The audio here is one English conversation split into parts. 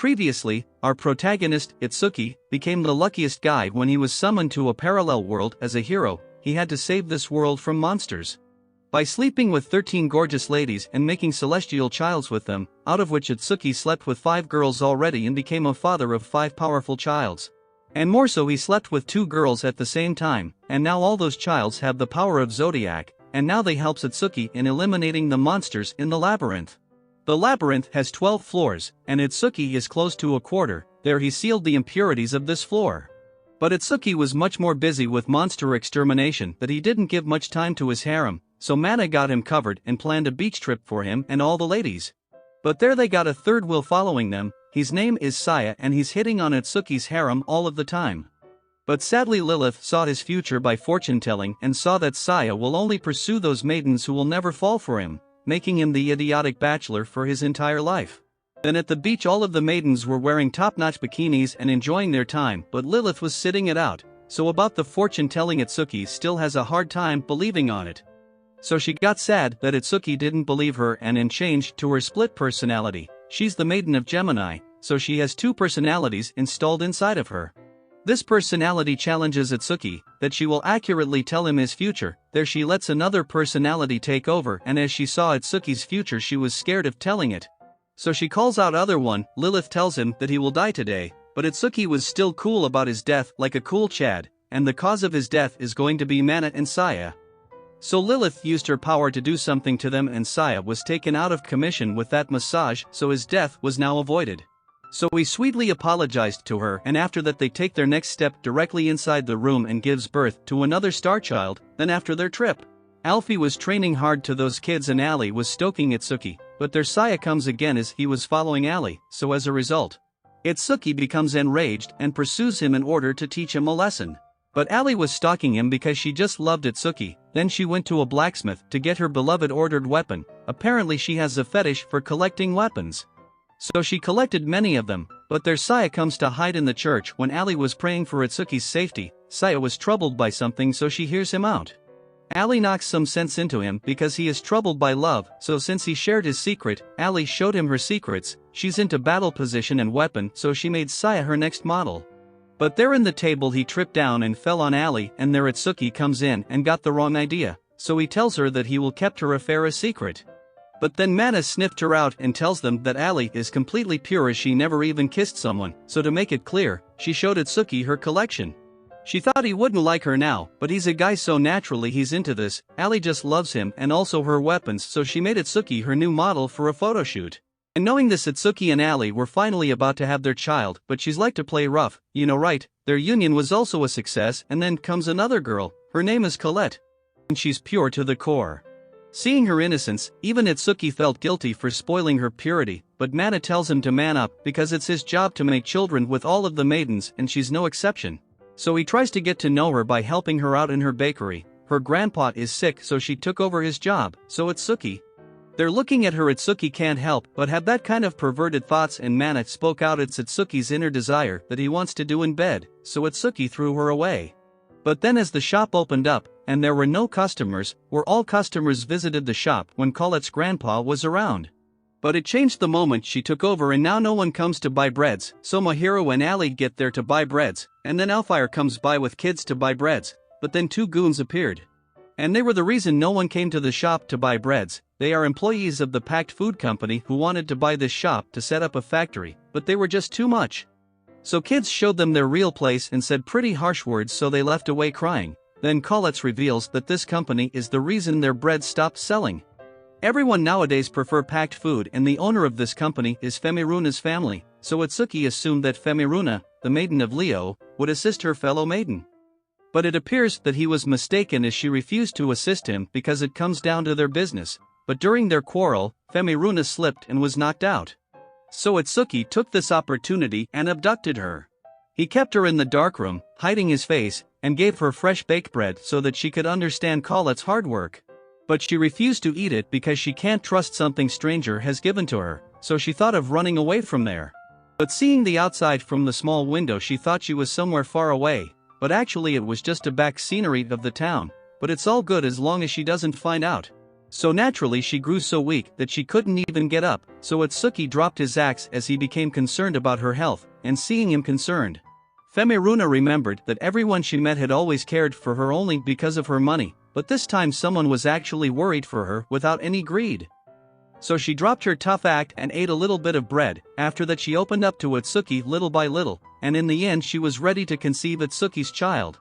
Previously, our protagonist, Itsuki, became the luckiest guy when he was summoned to a parallel world as a hero. He had to save this world from monsters. By sleeping with 13 gorgeous ladies and making celestial childs with them, out of which Itsuki slept with 5 girls already and became a father of 5 powerful childs. And more so, he slept with 2 girls at the same time, and now all those childs have the power of zodiac, and now they help Itsuki in eliminating the monsters in the labyrinth. The labyrinth has 12 floors, and Itsuki is close to a quarter. There he sealed the impurities of this floor. But Itsuki was much more busy with monster extermination that he didn't give much time to his harem, so Mana got him covered and planned a beach trip for him and all the ladies. But there they got a third wheel following them. His name is Saya and he's hitting on Itsuki's harem all of the time. But sadly Lilith saw his future by fortune-telling and saw that Saya will only pursue those maidens who will never fall for him, making him the idiotic bachelor for his entire life. Then at the beach all of the maidens were wearing top-notch bikinis and enjoying their time, but Lilith was sitting it out, so about the fortune-telling Itsuki still has a hard time believing on it. So she got sad that Itsuki didn't believe her and changed to her split personality. She's the maiden of Gemini, so she has 2 personalities installed inside of her. This personality challenges Itsuki, that she will accurately tell him his future. There she lets another personality take over, and as she saw Itsuki's future she was scared of telling it. So she calls out other one. Lilith tells him that he will die today, but Itsuki was still cool about his death like a cool Chad, and the cause of his death is going to be Mana and Saya. So Lilith used her power to do something to them and Saya was taken out of commission with that massage, so his death was now avoided. So he sweetly apologized to her, and after that they take their next step directly inside the room and gives birth to another star child. Then after their trip, Alfie was training hard to those kids and Ali was stoking Itsuki, but their Saya comes again as he was following Ali, so as a result, Itsuki becomes enraged and pursues him in order to teach him a lesson. But Ali was stalking him because she just loved Itsuki. Then she went to a blacksmith to get her beloved ordered weapon. Apparently she has a fetish for collecting weapons. So she collected many of them, but their Saya comes to hide in the church when Ali was praying for Itsuki's safety. Saya was troubled by something, so she hears him out. Ali knocks some sense into him because he is troubled by love, so since he shared his secret, Ali showed him her secrets. She's into battle position and weapon, so she made Saya her next model. But there in the table he tripped down and fell on Ali, and there Itsuki comes in and got the wrong idea, so he tells her that he will kept her affair a secret. But then Mana sniffed her out and tells them that Ali is completely pure as she never even kissed someone, so to make it clear, she showed Itsuki her collection. She thought he wouldn't like her now, but he's a guy so naturally he's into this. Ali just loves him and also her weapons, so she made Itsuki her new model for a photo shoot. And knowing this, Itsuki and Ali were finally about to have their child, but she's like to play rough, you know, right? Their union was also a success, and then comes another girl. Her name is Colette. And she's pure to the core. Seeing her innocence, even Itsuki felt guilty for spoiling her purity, but Mana tells him to man up because it's his job to make children with all of the maidens and she's no exception. So he tries to get to know her by helping her out in her bakery. Her grandpa is sick, so she took over his job, so Itsuki. They're looking at her. Itsuki can't help but have that kind of perverted thoughts, and Mana spoke out it's Itsuki's inner desire that he wants to do in bed, so Itsuki threw her away. But then as the shop opened up, and there were no customers, where all customers visited the shop when Colette's grandpa was around. But it changed the moment she took over, and now no one comes to buy breads, so Mahiro and Ali get there to buy breads, and then Alfire comes by with kids to buy breads, but then 2 goons appeared. And they were the reason no one came to the shop to buy breads. They are employees of the packed food company who wanted to buy this shop to set up a factory, but they were just too much. So kids showed them their real place and said pretty harsh words, so they left away crying. Then Colette reveals that this company is the reason their bread stopped selling. Everyone nowadays prefer packed food, and the owner of this company is Femiruna's family, so Itsuki assumed that Femiruna, the maiden of Leo, would assist her fellow maiden. But it appears that he was mistaken as she refused to assist him because it comes down to their business. But during their quarrel, Femiruna slipped and was knocked out. So Itsuki took this opportunity and abducted her. He kept her in the darkroom, hiding his face, and gave her fresh baked bread so that she could understand Colette's hard work. But she refused to eat it because she can't trust something stranger has given to her, so she thought of running away from there. But seeing the outside from the small window, she thought she was somewhere far away, but actually it was just a back scenery of the town. But it's all good as long as she doesn't find out. So naturally she grew so weak that she couldn't even get up, so Itsuki dropped his axe as he became concerned about her health, and seeing him concerned, Femiruna remembered that everyone she met had always cared for her only because of her money, but this time someone was actually worried for her without any greed. So she dropped her tough act and ate a little bit of bread. After that she opened up to Itsuki little by little, and in the end she was ready to conceive Itsuki's child.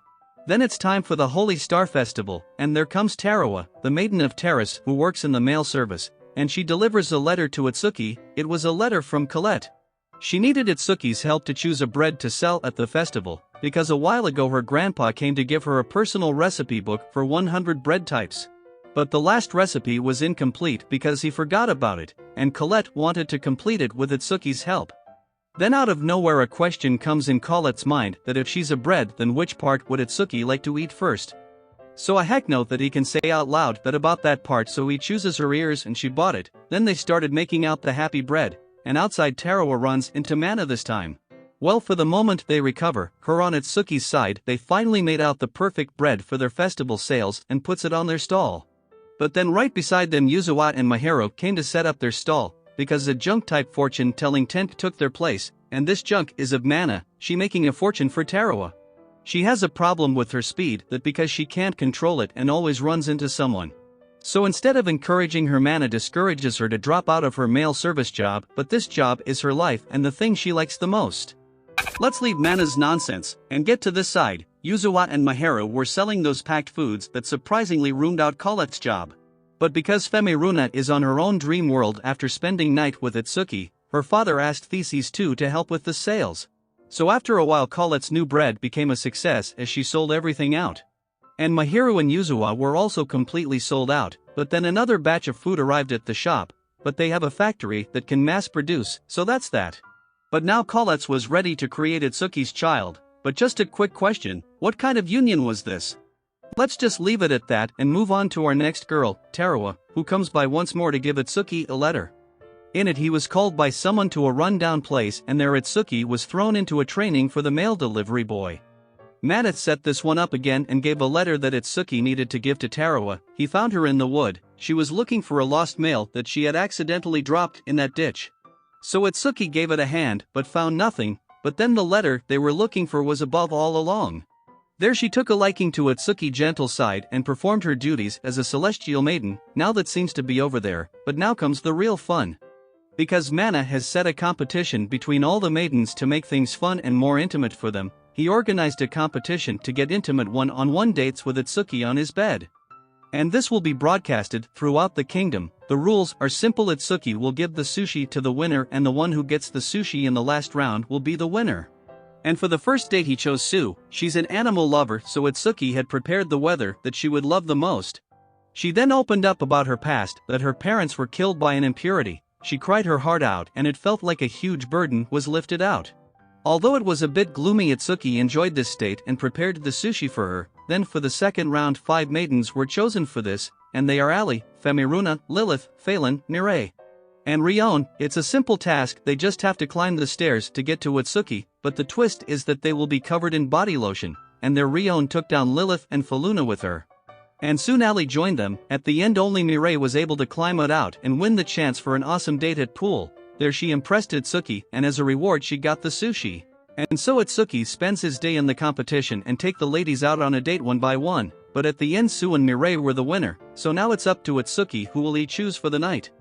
Then it's time for the Holy Star Festival, and there comes Tarawa, the Maiden of Terrace who works in the mail service, and she delivers a letter to Itsuki. It was a letter from Colette. She needed Itsuki's help to choose a bread to sell at the festival, because a while ago her grandpa came to give her a personal recipe book for 100 bread types. But the last recipe was incomplete because he forgot about it, and Colette wanted to complete it with Itsuki's help. Then out of nowhere a question comes in Colette's mind that if she's a bread then which part would Itsuki like to eat first? So a heck no that he can say out loud that about that part, so he chooses her ears and she bought it. Then they started making out the happy bread, and outside Tarawa runs into Mana this time. Well, for the moment they recover, her on Itsuki's side, they finally made out the perfect bread for their festival sales and puts it on their stall. But then right beside them Yuzawa and Mahiro came to set up their stall, because a junk-type fortune-telling tent took their place, and this junk is of Mana, she making a fortune for Tarawa. She has a problem with her speed that because she can't control it and always runs into someone. So instead of encouraging her, Mana discourages her to drop out of her mail service job, but this job is her life and the thing she likes the most. Let's leave Mana's nonsense and get to this side. Yuzawa and Mahiro were selling those packed foods that surprisingly ruined out Colette's job. But because Femiruna is on her own dream world after spending night with Itsuki, her father asked Theses too to help with the sales. So after a while Colette's new bread became a success as she sold everything out. And Mahiro and Yuzawa were also completely sold out, but then another batch of food arrived at the shop, but they have a factory that can mass produce, so that's that. But now Colette's was ready to create Itsuki's child, but just a quick question, what kind of union was this? Let's just leave it at that and move on to our next girl, Tarawa, who comes by once more to give Itsuki a letter. In it he was called by someone to a rundown place, and there Itsuki was thrown into a training for the mail delivery boy. Mana set this one up again and gave a letter that Itsuki needed to give to Tarawa. He found her in the wood. She was looking for a lost mail that she had accidentally dropped in that ditch. So Itsuki gave it a hand but found nothing, but then the letter they were looking for was above all along. There she took a liking to Itsuki's gentle side and performed her duties as a celestial maiden. Now that seems to be over there, but now comes the real fun. Because Mana has set a competition between all the maidens to make things fun and more intimate for them, he organized a competition to get intimate one-on-one dates with Itsuki on his bed. And this will be broadcasted throughout the kingdom. The rules are simple. Itsuki will give the sushi to the winner, and the one who gets the sushi in the last round will be the winner. And for the first date he chose Sue. She's an animal lover, so Itsuki had prepared the weather that she would love the most. She then opened up about her past, that her parents were killed by an impurity. She cried her heart out and it felt like a huge burden was lifted out. Although it was a bit gloomy, Itsuki enjoyed this state and prepared the sushi for her. Then for the second round 5 maidens were chosen for this, and they are Ali, Femiruna, Lilith, Phelan, Mireille, and Rion. It's a simple task, they just have to climb the stairs to get to Itsuki, but the twist is that they will be covered in body lotion, and their Rion took down Lilith and Feluna with her. And soon Ali joined them. At the end only Mireille was able to climb it out and win the chance for an awesome date at pool. There she impressed Itsuki, and as a reward she got the sushi. And so Itsuki spends his day in the competition and take the ladies out on a date one by one, but at the end Sue and Mireille were the winner, so now it's up to Itsuki who will he choose for the night.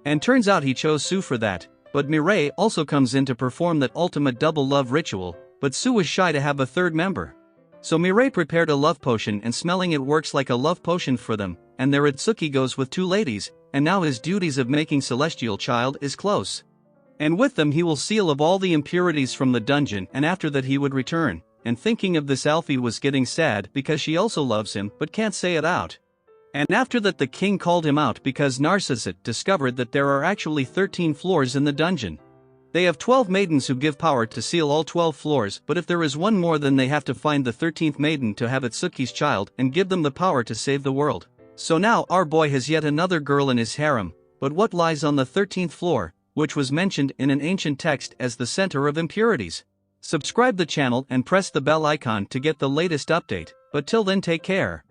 And turns out he chose Sue for that, but Mireille also comes in to perform that ultimate double love ritual, but Sue was shy to have a third member. So Mireille prepared a love potion, and smelling it works like a love potion for them, and there Itsuki goes with 2 ladies, and now his duties of making celestial child is close. And with them he will seal of all the impurities from the dungeon, and after that he would return. And thinking of this, Alfie was getting sad because she also loves him but can't say it out. And after that the king called him out because Narcissus discovered that there are actually 13 floors in the dungeon. They have 12 maidens who give power to seal all 12 floors, but if there is one more then they have to find the 13th maiden to have Itsuki's child and give them the power to save the world. So now our boy has yet another girl in his harem, but what lies on the 13th floor, which was mentioned in an ancient text as the center of impurities? Subscribe the channel and press the bell icon to get the latest update, but till then take care.